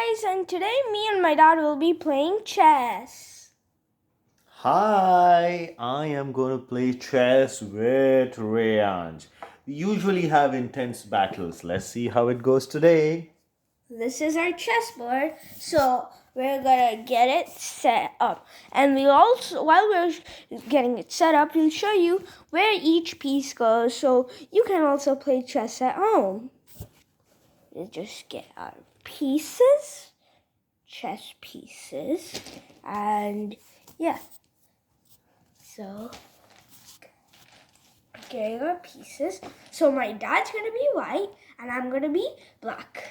guys, and today me and my dad will be playing chess. Hi, I am going to play chess with Reyaansh. We usually have intense battles. Let's see how it goes today. This is our chessboard, so we're gonna get it set up. And we'll also, while we're getting it set up, we'll show you where each piece goes, so you can also play chess at home. We'll just get our pieces, chess pieces, and yeah. So, getting our pieces. So my dad's gonna be white, and I'm gonna be black.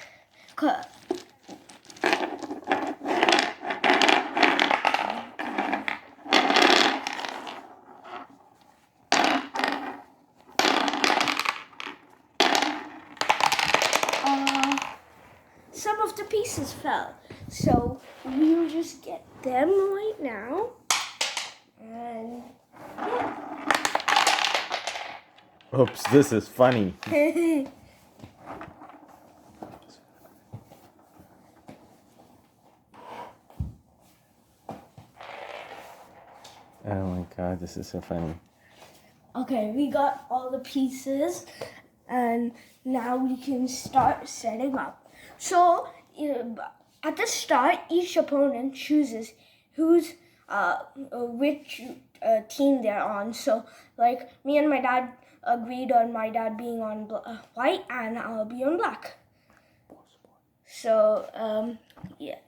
Some of the pieces fell, so we'll just get them right now. And Oops, this is funny. Oh my god, this is so funny. Okay, we got all the pieces, and now we can start setting up. So at the start, each opponent chooses which team they're on. So like me and my dad agreed on my dad being on white, and I'll be on black. So yeah.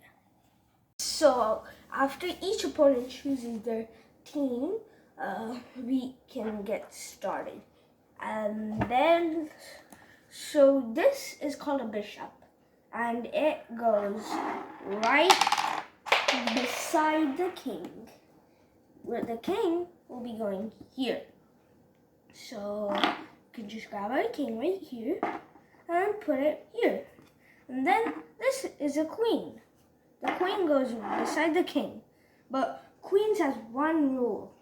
So after each opponent chooses their team, we can get started. And then, so this is called a bishop, and it goes right beside the king, where the king will be going here. So you can just grab our king right here and put it here. And then this is a queen. The queen goes beside the king, but queens has one rule.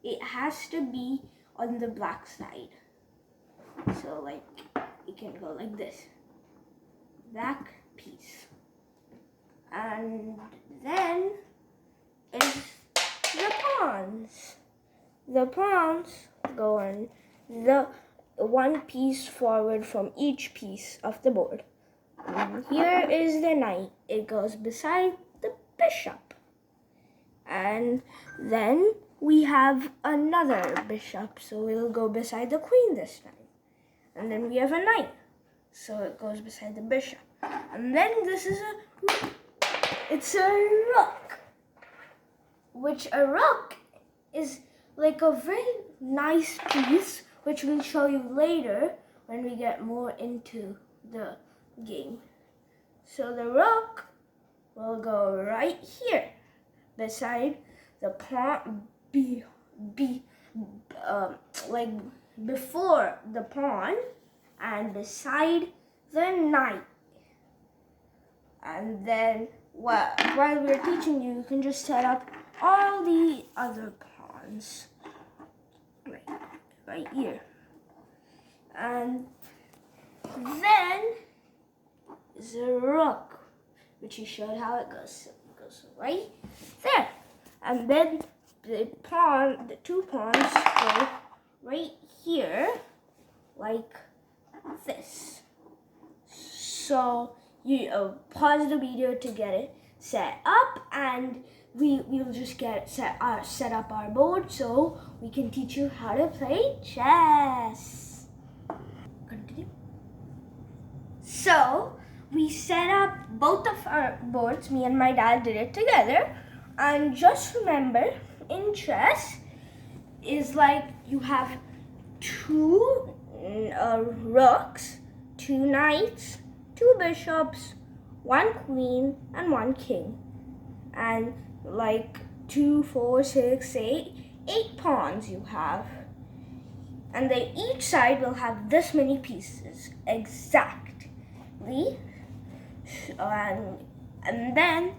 It has to be on the black side. So like, it can go like this. Black piece. And then is the pawns. The pawns go on the one piece forward from each piece of the board. And here is the knight. It goes beside the bishop. And then we have another bishop, so it'll go beside the queen this time. And then we have a knight, so it goes beside the bishop. And then this is it's a rook, which a rook is like a very nice piece, which we'll show you later when we get more into the game. So the rook will go right here beside the pawn, like before the pawn and beside the knight. And then while we're teaching you, you can just set up all the other pawns right here. And then is a rook, which he showed how it goes. So it goes right there. And then the two pawns go right here, like this. So you pause the video to get it set up, and we'll just get set up our board so we can teach you how to play chess. Continue. So we set up both of our boards. Me and my dad did it together. And just remember, in chess, is like you have two rooks, two knights, two bishops, one queen, and one king. And like 2, 4, 6, 8 pawns you have. And they each side will have this many pieces exactly. And then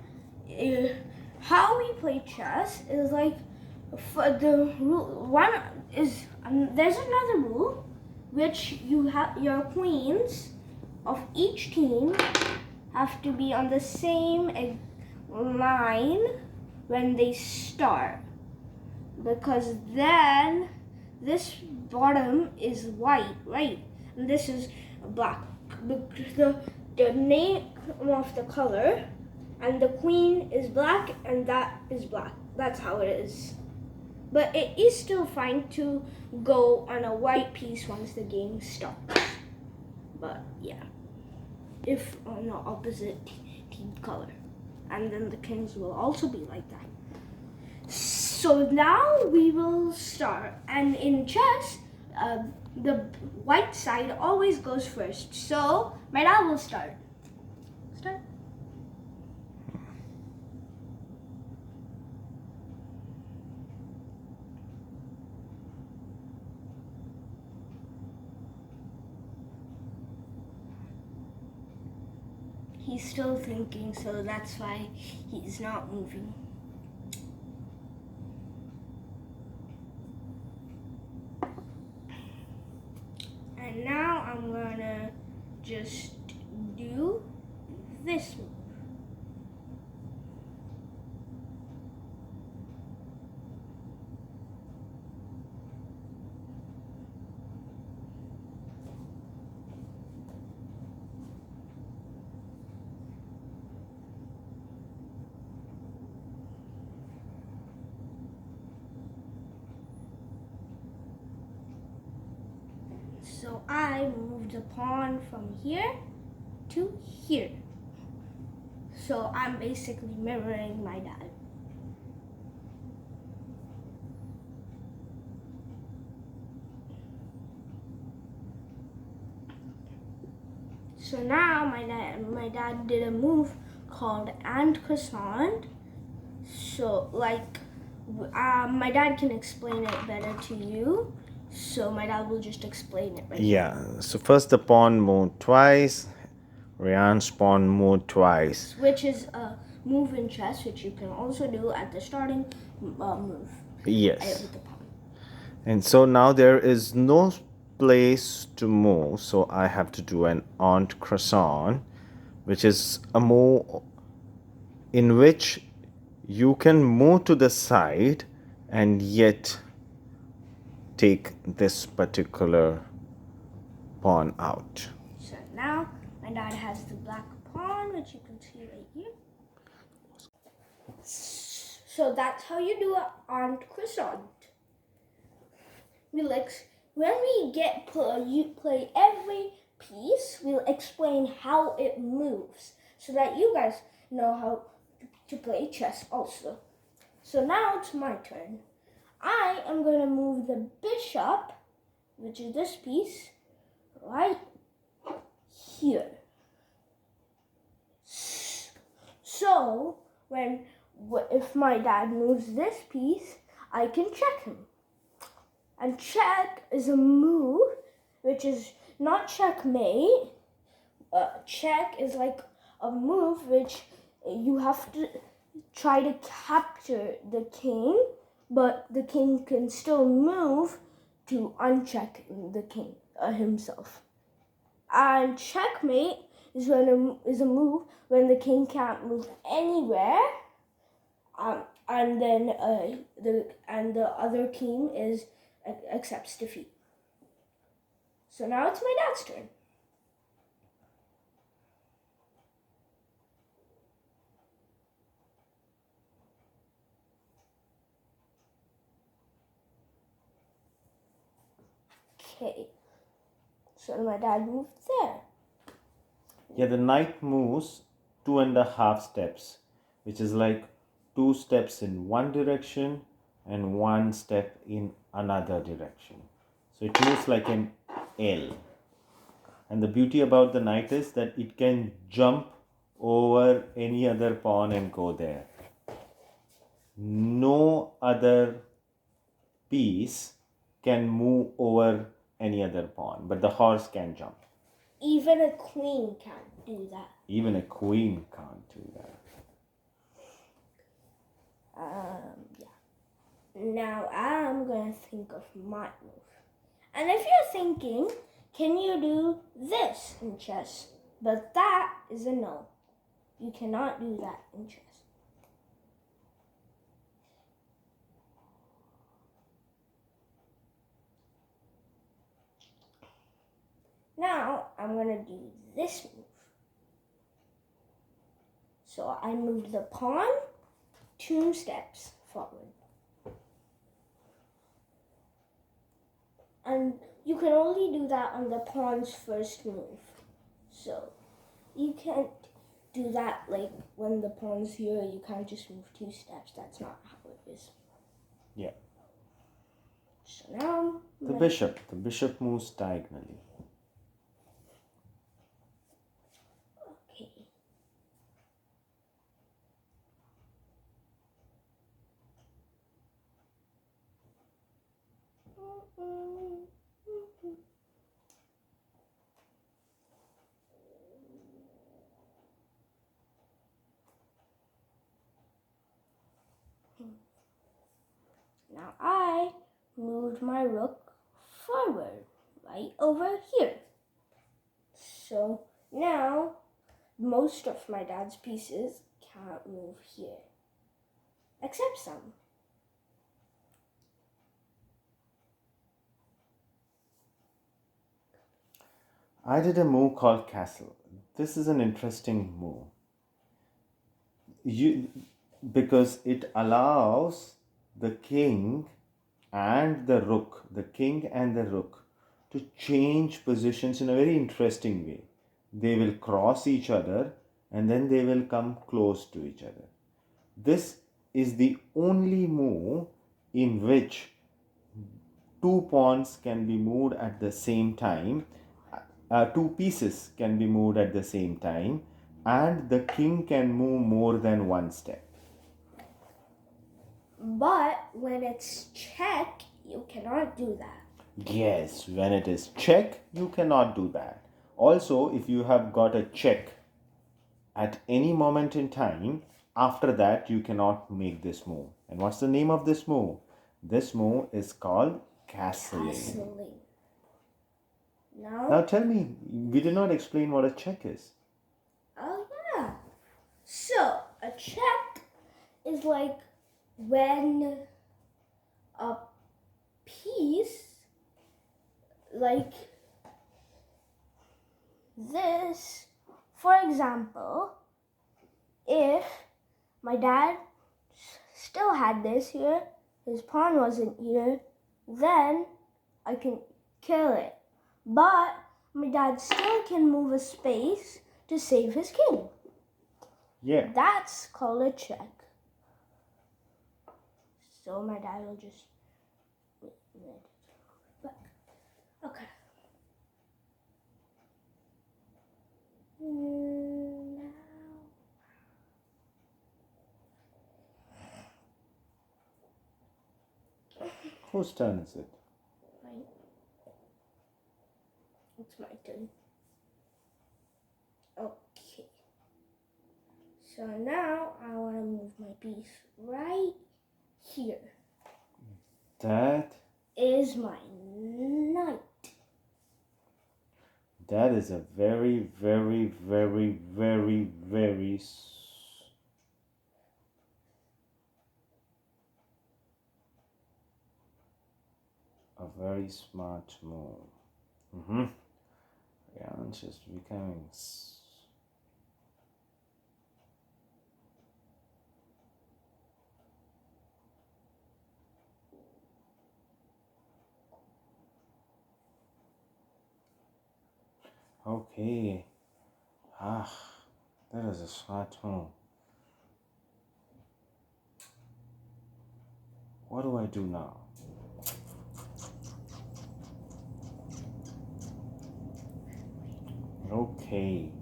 how we play chess is like, for the rule one is there's another rule, which you have your queens of each team have to be on the same line when they start, because then this bottom is white, right? And this is black. The name of the color, and the queen is black and that is black. That's how it is. But it is still fine to go on a white piece once the game starts. But yeah, if on the opposite team color. And then the kings will also be like that. So now we will start. And in chess, the white side always goes first. So my dad will start. Start. He's still thinking, so that's why he's not moving. And now I'm gonna just do this move. So I moved the pawn from here to here. So I'm basically mirroring my dad. So now my dad did a move called and croissant. So my dad can explain it better to you. So my dad will just explain it right now. Yeah, so first the pawn moved twice, Reyaansh pawn moved twice. Which is a move in chess, which you can also do at the starting move. Yes. With the pawn. And so now there is no place to move, so I have to do an Aunt Croissant, which is a move in which you can move to the side and yet take this particular pawn out. So now my dad has the black pawn, which you can see right here. So that's how you do an Aunt Croissant. When we you play every piece, we'll explain how it moves so that you guys know how to play chess also. So now it's my turn. I am going to move the bishop, which is this piece, right here. So if my dad moves this piece, I can check him. And check is a move which is not checkmate. Check is like a move which you have to try to capture the king, but the king can still move to uncheck the king himself. And checkmate is a move when the king can't move anywhere, and then the other team accepts defeat. So now it's my dad's turn. Okay. So my dad moved there. Yeah, the knight moves 2.5 steps, which is like 2 steps in one direction and 1 step in another direction. So it moves like an L. And the beauty about the knight is that it can jump over any other pawn and go there. No other piece can move over any other pawn, but the horse can jump. Even a queen can't do that. Even a queen can't do that. Yeah. Now I'm gonna think of my move. And if you're thinking, can you do this in chess? But that is a no. You cannot do that in chess. Now I'm going to do this move. So I move the pawn 2 steps forward. And you can only do that on the pawn's first move. So you can't do that like when the pawn's here, you can't just move 2 steps. That's not how it is. Yeah. So now The bishop moves diagonally. Okay. Now I moved my rook forward, right over here. So now most of my dad's pieces can't move here, except some. I did a move called castle. This is an interesting move. Because it allows the king and the rook, to change positions in a very interesting way. They will cross each other and then they will come close to each other. This is the only move in which 2 pawns can be moved at the same time, 2 pieces can be moved at the same time, and the king can move more than 1 step. But when it's check, you cannot do that. Yes, when it is check, you cannot do that. Also, if you have got a check at any moment in time, after that you cannot make this move. And what's the name of this move? This move is called castling. Now tell me, we did not explain what a check is. Oh yeah. So a check is like when a piece like this, for example, if my dad still had this here, his pawn wasn't here, then I can kill it. But my dad still can move a space to save his king. Yeah. That's called a check. So my dad will just okay. Now Whose turn is it? right. It's my turn. Okay. So now I want to move my piece right here. That Is my knight. That is a very, very, very, very, very smart move. Reyaansh is becoming okay. That is a smart move. What do I do now? Okay.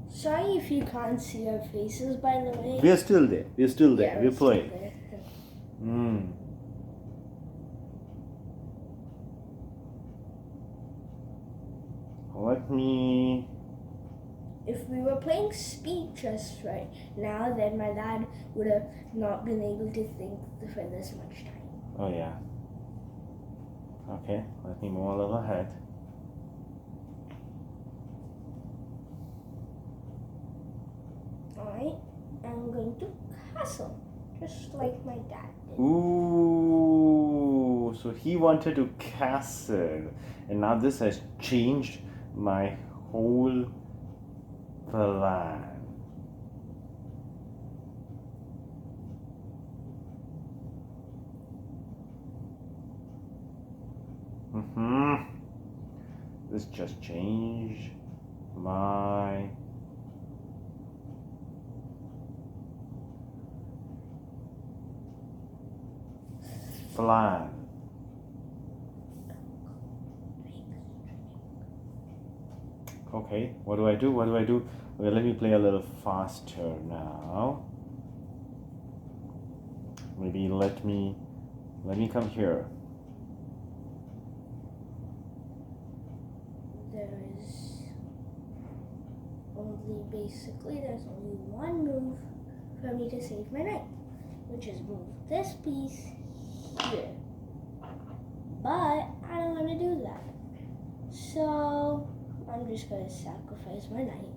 Sorry if you can't see our faces, by the way. We're still there. We're still there. Yeah, we're still playing. there. Let me. If we were playing speed chess right now, then my dad would have not been able to think for this much time. Oh, yeah. Okay, let me move a little ahead. knight, and I'm going to castle, just like my dad did. Ooh, so he wanted to castle, and now this has changed my whole plan. This just changed my plan. Okay, what do I do? What do I do? Okay, let me play a little faster now. Maybe let me come here. There's only one move for me to save my knight, which is move this piece here. But I don't want to do that. So I'm just going to sacrifice my knight.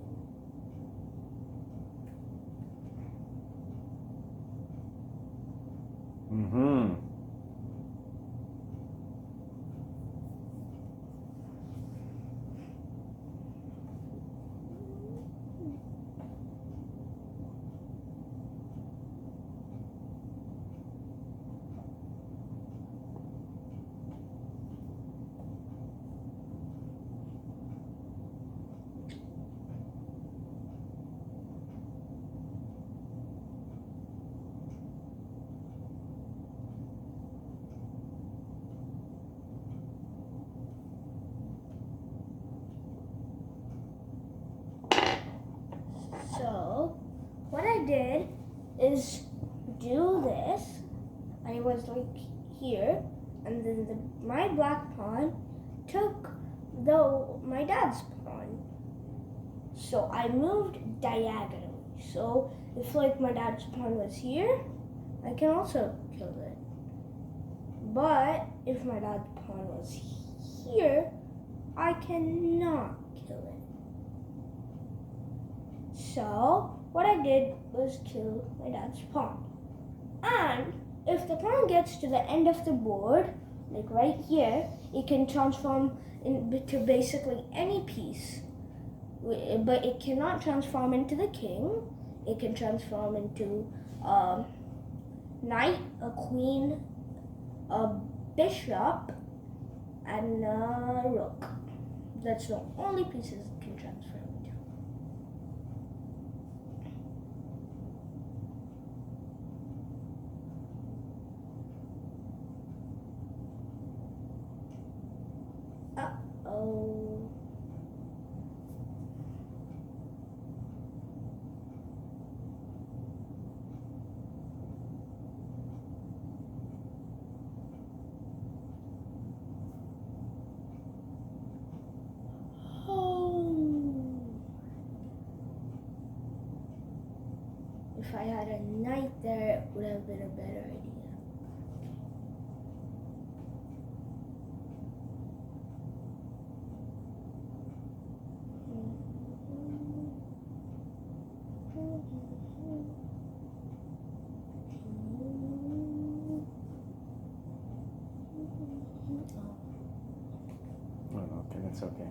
So what I did is do this. I was like here, and then my black pawn took my dad's pawn. So I moved diagonally. So if like my dad's pawn was here, I can also kill it. But if my dad's pawn was here, I cannot kill it. So what I did was kill my dad's pawn. And if the pawn gets to the end of the board, like right here, it can transform into basically any piece. But it cannot transform into the king. It can transform into a knight, a queen, a bishop, and a rook. That's the only pieces it can transform into. Uh-oh. If I had a knight there, it would have been a better idea. Oh, okay, that's okay.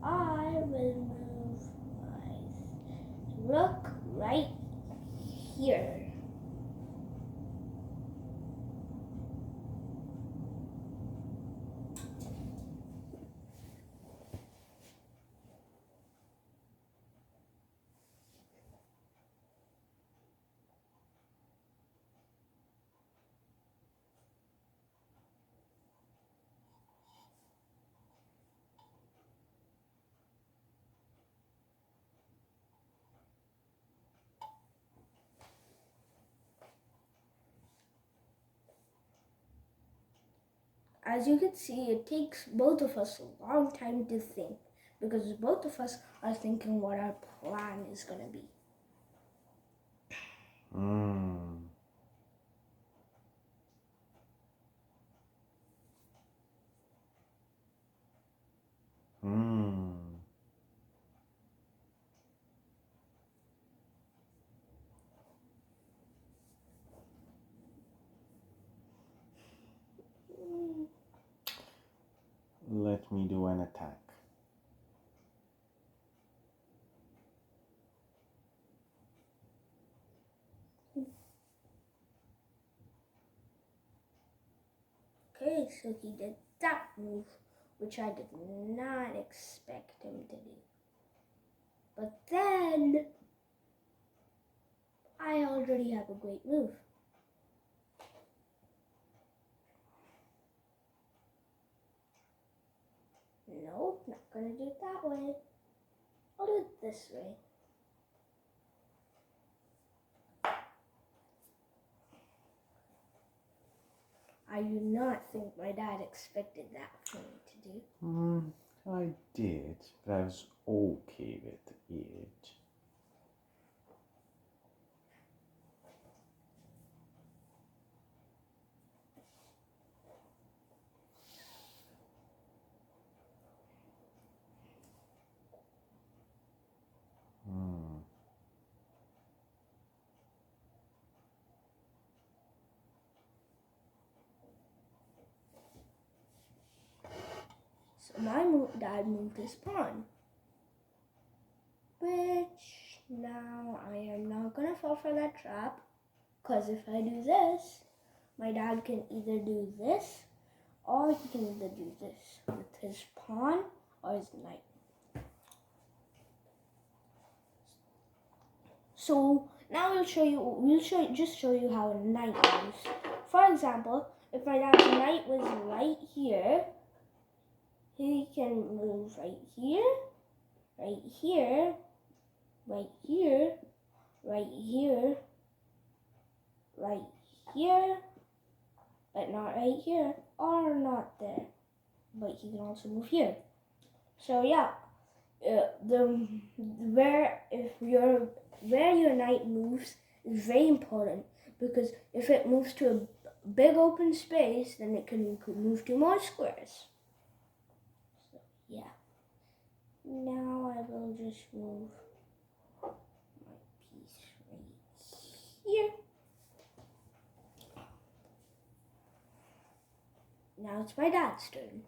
I will move my rook right here. As you can see, it takes both of us a long time to think, because both of us are thinking what our plan is going to be. let me do an attack. Okay, so he did that move, which I did not expect him to do. But then, I already have a great move. Nope, not gonna do it that way. I'll do it this way. I do not think my dad expected that for me to do. I did, but I was okay with it. So my dad moved his pawn, which now I am not gonna fall for that trap, because if I do this, my dad can either do this, or he can either do this with his pawn or his knight. So now we'll show you how a knight moves. For example, if my dad's knight was right here, he can move right here, right here, right here, right here, right here, but not right here, or not there. But he can also move here. So yeah, where your knight moves is very important, because if it moves to a big open space, then it can move to more squares. So yeah. Now I will just move my piece right here. Now it's my dad's turn.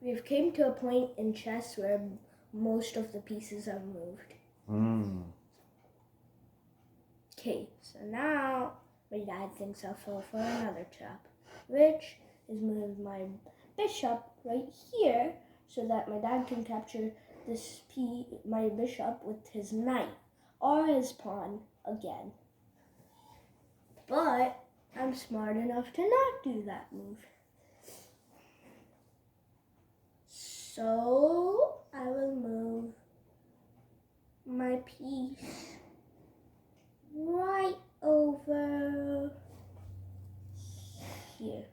We've came to a point in chess where most of the pieces are moved. Okay, so now my dad thinks I'll fall for another trap, which is move my bishop right here, so that my dad can capture my bishop with his knight or his pawn again. But I'm smart enough to not do that move. So I will move my piece right over here.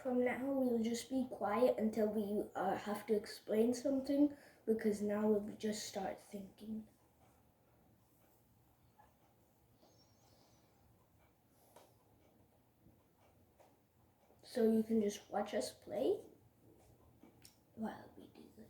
from now, we'll just be quiet until we have to explain something, because now we'll just start thinking. So you can just watch us play while we do this.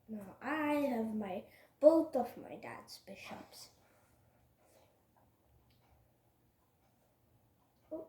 Now I have both of my dad's bishops. Oh.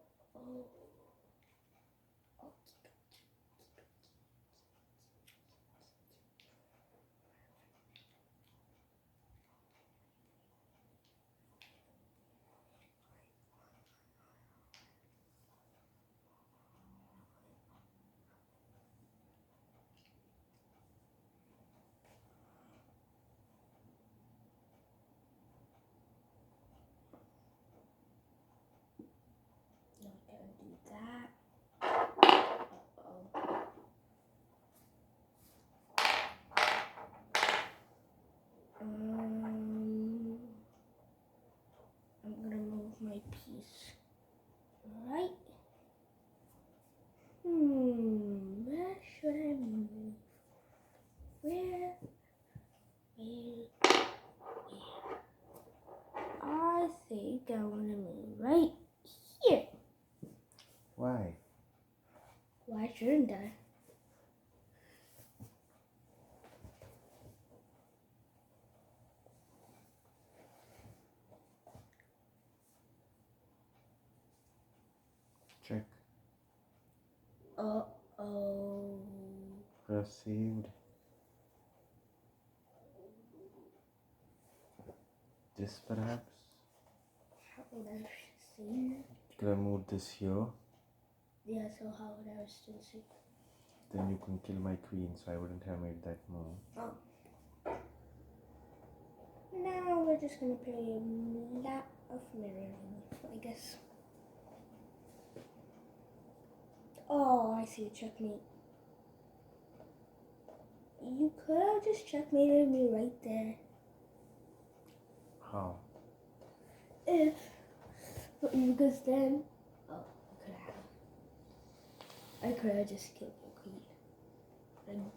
Not gonna do that. I'm gonna move my piece right. Where should I move? Where? I think I wanna move right here. Why? Why shouldn't I? Check. Uh-oh. Received. This perhaps? How would I see? Could I move this here? Yeah, so how would I still see? Then you can kill my queen, so I wouldn't have made that move. Oh. Now we're just gonna play a lot of mirroring, I guess. Oh, I see. Checkmate. You could have just checkmated me right there. How? Because then, I could have just killed your queen. Right there.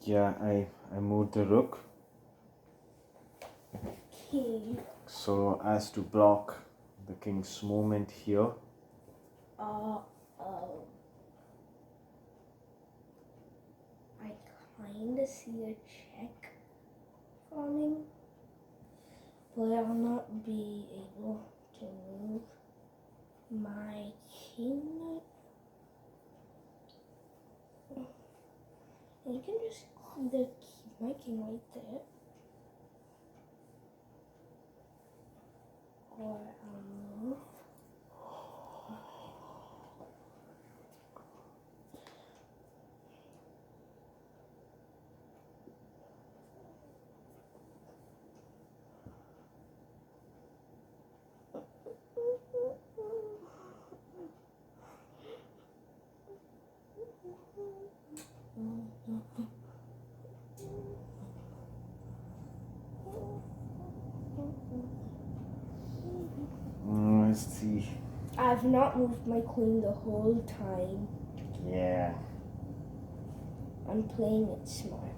Yeah, I moved the rook. Okay. So as to block the king's movement here. I kinda see a check forming, but I'll not be able to move my king. You can just either keep my king right there, or I'll move. not moved my queen the whole time. Yeah. I'm playing it smart.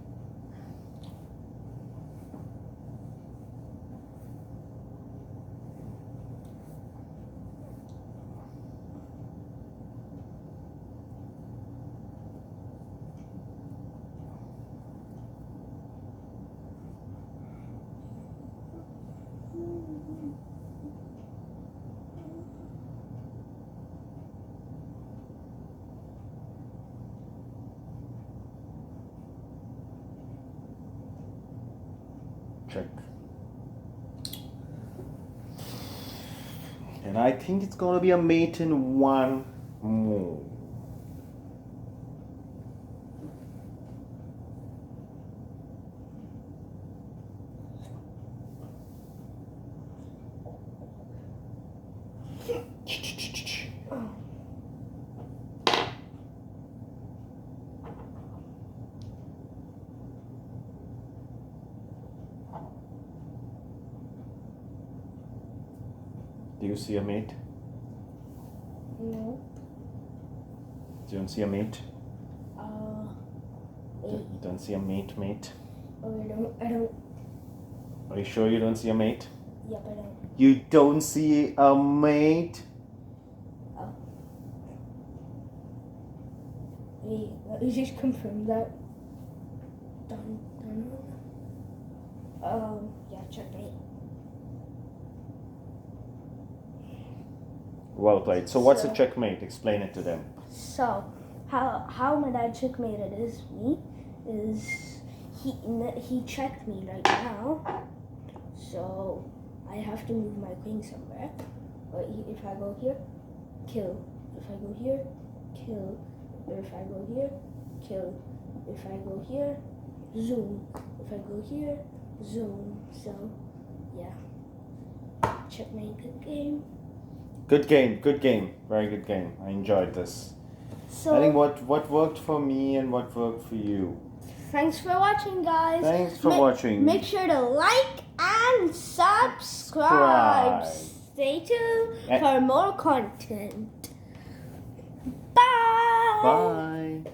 Check. And I think it's going to be a mate in one move. Do you see a mate? No. Do you see a mate? Wait. You don't see a mate? Oh, I don't. Are you sure you don't see a mate? Yep, I don't. You don't see a mate? Oh. Wait, let me just confirm that. Done. Yeah, checkmate. Well played. So what's a So- checkmate? Explain it to them. So, how my dad checkmated me is he checked me right now. So I have to move my queen somewhere. But if I go here, kill. If I go here, kill. Or if I go here, kill. If I go here, zoom. If I go here, zoom. So yeah, checkmate. Good game. Good game. Very good game. I enjoyed this. So I think what worked for me and what worked for you. thanks for watching, guys. Thanks for watching. Make sure to like and subscribe. Stay tuned And- for more content. Bye. Bye.